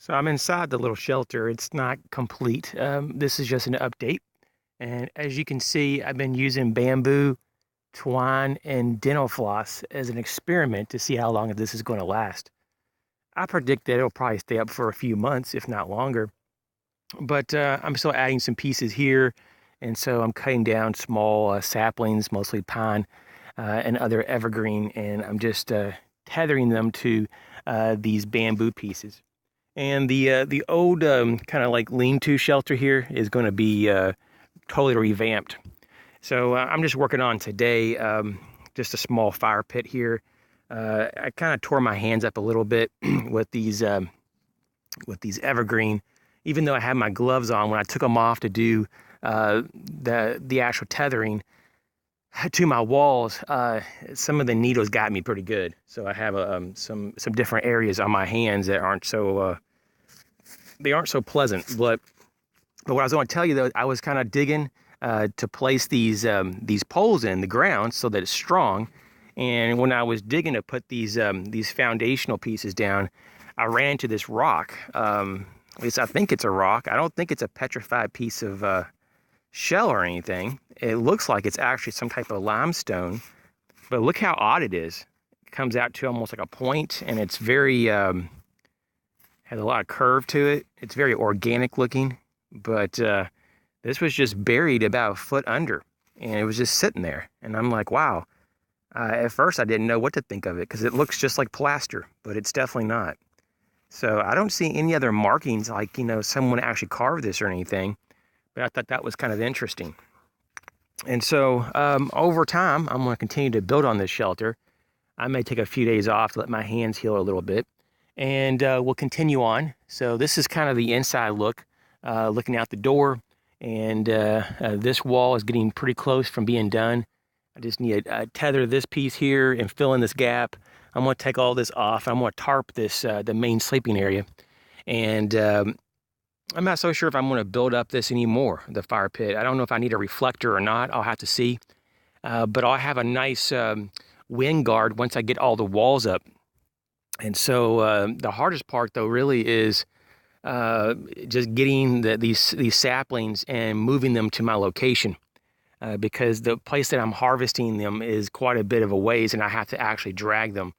So I'm inside the little shelter. It's not complete. This is just an update. And as you can see, I've been using bamboo, twine, and dental floss as an experiment to see how long this is going to last. I predict that it'll probably stay up for a few months, if not longer. But I'm still adding some pieces here. And so I'm cutting down small saplings, mostly pine and other evergreen. And I'm just tethering them to these bamboo pieces. And the old kind of like lean-to shelter here is going to be totally revamped. So I'm just working on today just a small fire pit here. I kind of tore my hands up a little bit with these evergreen. Even though I had my gloves on, when I took them off to do the actual tethering to my walls, some of the needles got me pretty good. So I have some different areas on my hands that aren't so pleasant. But what I was going to tell you though, I was kind of digging to place these poles in the ground so that it's strong. And when I was digging to put these foundational pieces down, I ran into this rock. At least I think it's a rock. I don't think it's a petrified piece of shell or anything. It looks like it's actually some type of limestone, but look how odd it is. It comes out to almost like a point, and it's very, has a lot of curve to it. It's very organic looking, but this was just buried about a foot under, and it was just sitting there. And I'm like, wow. At first I didn't know what to think of it because it looks just like plaster, but it's definitely not. So I don't see any other markings like, someone actually carved this or anything, but I thought that was kind of interesting. And so over time, I'm going to continue to build on this shelter. I may take a few days off to let my hands heal a little bit, and we'll continue on. So this is kind of the inside look, looking out the door, and this wall is getting pretty close from being done. I just need to tether this piece here and fill in this gap. I'm going to take all this off. I'm going to tarp this, the main sleeping area. And I'm not so sure if I'm going to build up this anymore, the fire pit. I don't know if I need a reflector or not. I'll have to see. But I'll have a nice wind guard once I get all the walls up. And so the hardest part, though, really is just getting these saplings and moving them to my location. Because the place that I'm harvesting them is quite a bit of a ways, and I have to actually drag them.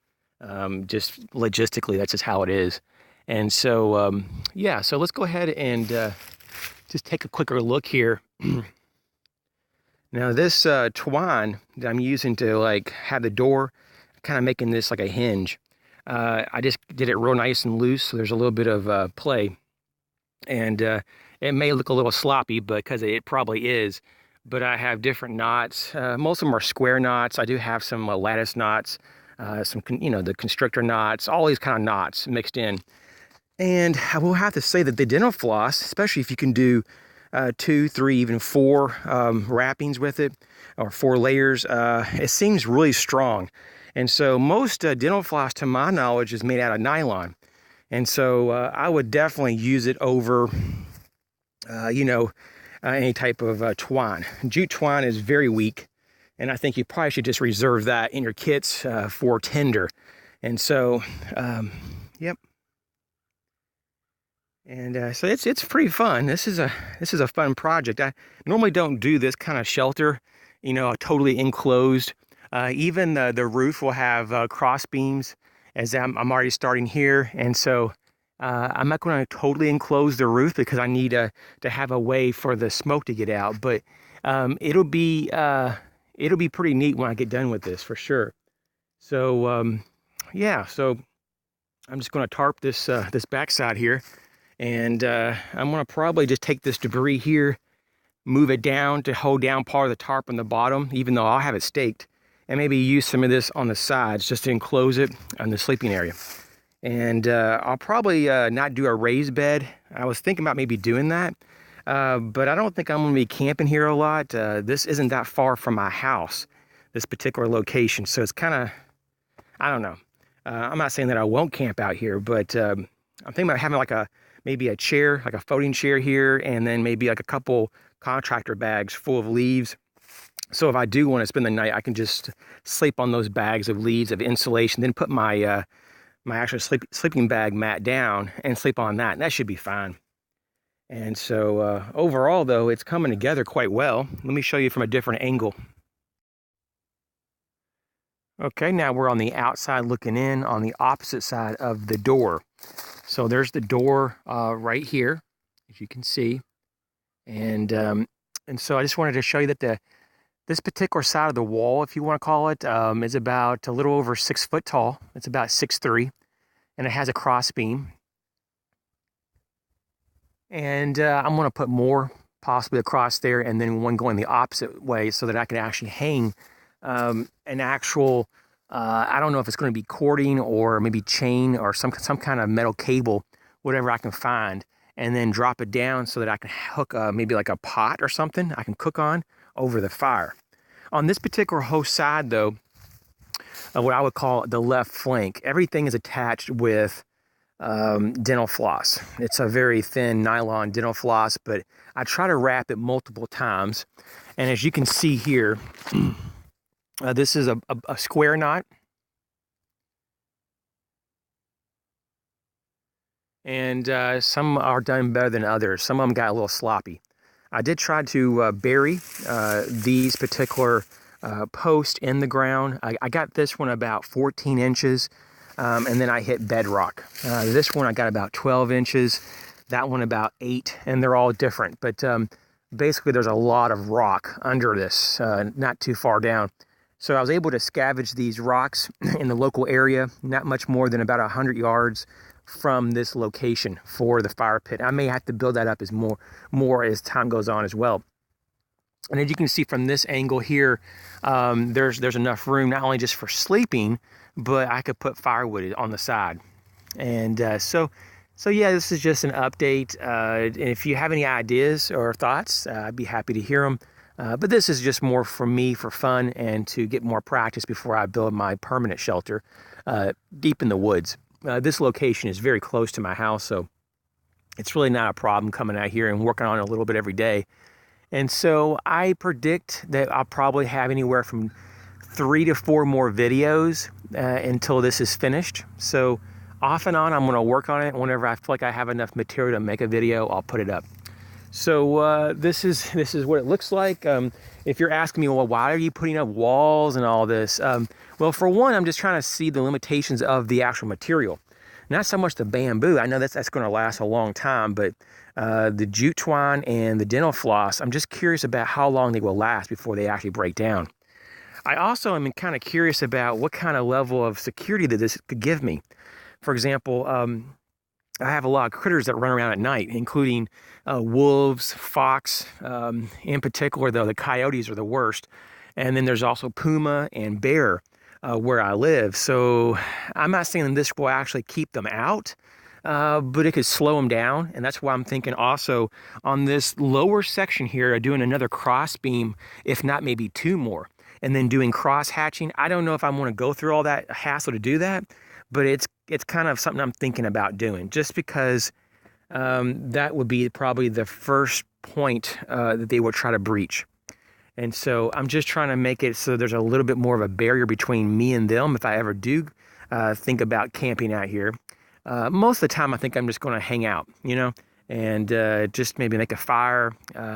Just logistically, that's just how it is. And so, yeah, so let's go ahead and just take a quicker look here. Now this twine that I'm using to like have the door, kind of making this like a hinge. I just did it real nice and loose, so there's a little bit of play. And it may look a little sloppy, because it probably is. But I have different knots. Most of them are square knots. I do have some lattice knots, the constrictor knots, all these kind of knots mixed in. And I will have to say that the dental floss, especially if you can do 2, 3, even 4 wrappings with it, or 4 layers, it seems really strong. And so most dental floss, to my knowledge, is made out of nylon. And so I would definitely use it over, any type of twine. Jute twine is very weak, and I think you probably should just reserve that in your kits for tinder. And so, yep. And so it's pretty fun. This is a fun project. I normally don't do this kind of shelter, totally enclosed. Even the roof will have cross beams, as I'm already starting here, and so. I'm not going to totally enclose the roof because I need to have a way for the smoke to get out. But it'll be pretty neat when I get done with this for sure. So yeah, so I'm just going to tarp this backside here, and I'm going to probably just take this debris here, move it down to hold down part of the tarp on the bottom, even though I'll have it staked, and maybe use some of this on the sides just to enclose it on the sleeping area. And I'll probably not do a raised bed. I was thinking about maybe doing that, but I don't think I'm going to be camping here a lot. This isn't that far from my house, this particular location. So it's kind of, I don't know. I'm not saying that I won't camp out here, but I'm thinking about having maybe a chair, like a folding chair here, and then maybe like a couple contractor bags full of leaves. So if I do want to spend the night, I can just sleep on those bags of leaves of insulation, then put my my actual sleeping bag mat down and sleep on that, and that should be fine. And so overall, though, it's coming together quite well. Let me show you from a different angle. Okay, now we're on the outside looking in on the opposite side of the door. So there's the door right here, as you can see. And so I just wanted to show you that this particular side of the wall, if you want to call it, is about a little over 6 foot tall. It's about 6'3", and it has a cross beam. And I'm going to put more possibly across there, and then one going the opposite way so that I can actually hang an actual, I don't know if it's going to be cording or maybe chain or some kind of metal cable, whatever I can find, and then drop it down so that I can hook maybe like a pot or something I can cook on over the fire. On this particular host side, though, what I would call the left flank, everything is attached with dental floss. It's a very thin nylon dental floss, but I try to wrap it multiple times. And as you can see here, this is a square knot. And some are done better than others. Some of them got a little sloppy. I did try to bury these particular posts in the ground. I got this one about 14 inches, and then I hit bedrock. This one I got about 12 inches, that one about 8, and they're all different. But basically there's a lot of rock under this, not too far down. So I was able to scavenge these rocks in the local area, not much more than about 100 yards from this location for the fire pit. I may have to build that up as more as time goes on as well. And as you can see from this angle here, there's enough room not only just for sleeping, but I could put firewood on the side. And so yeah, this is just an update. And if you have any ideas or thoughts, I'd be happy to hear them. But this is just more for me, for fun, and to get more practice before I build my permanent shelter deep in the woods. This location is very close to my house, so it's really not a problem coming out here and working on it a little bit every day. And so I predict that I'll probably have anywhere from 3 to 4 more videos until this is finished. So off and on, I'm going to work on it. Whenever I feel like I have enough material to make a video, I'll put it up. So this is what it looks like. If you're asking me, well, why are you putting up walls and all this? Well, for one, I'm just trying to see the limitations of the actual material. Not so much the bamboo. I know that's going to last a long time, but the jute twine and the dental floss, I'm just curious about how long they will last before they actually break down. I also am kind of curious about what kind of level of security that this could give me. For example, I have a lot of critters that run around at night, including wolves, fox. In particular, though, the coyotes are the worst. And then there's also puma and bear where I live. So I'm not saying this will actually keep them out, but it could slow them down. And that's why I'm thinking also on this lower section here, doing another cross beam, if not maybe 2 more, and then doing cross hatching. I don't know if I want to go through all that hassle to do that, but it's kind of something I'm thinking about doing, just because that would be probably the first point that they will try to breach. And so I'm just trying to make it so there's a little bit more of a barrier between me and them if I ever do think about camping out here. Most of the time I think I'm just going to hang out, and just maybe make a fire,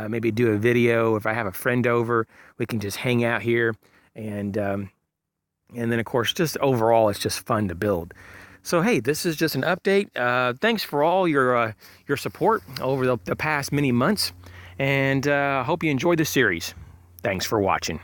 maybe do a video. If I have a friend over, we can just hang out here. And then, of course, just overall, it's just fun to build. So, hey, this is just an update. Thanks for all your support over the past many months. And I hope you enjoyed the series. Thanks for watching.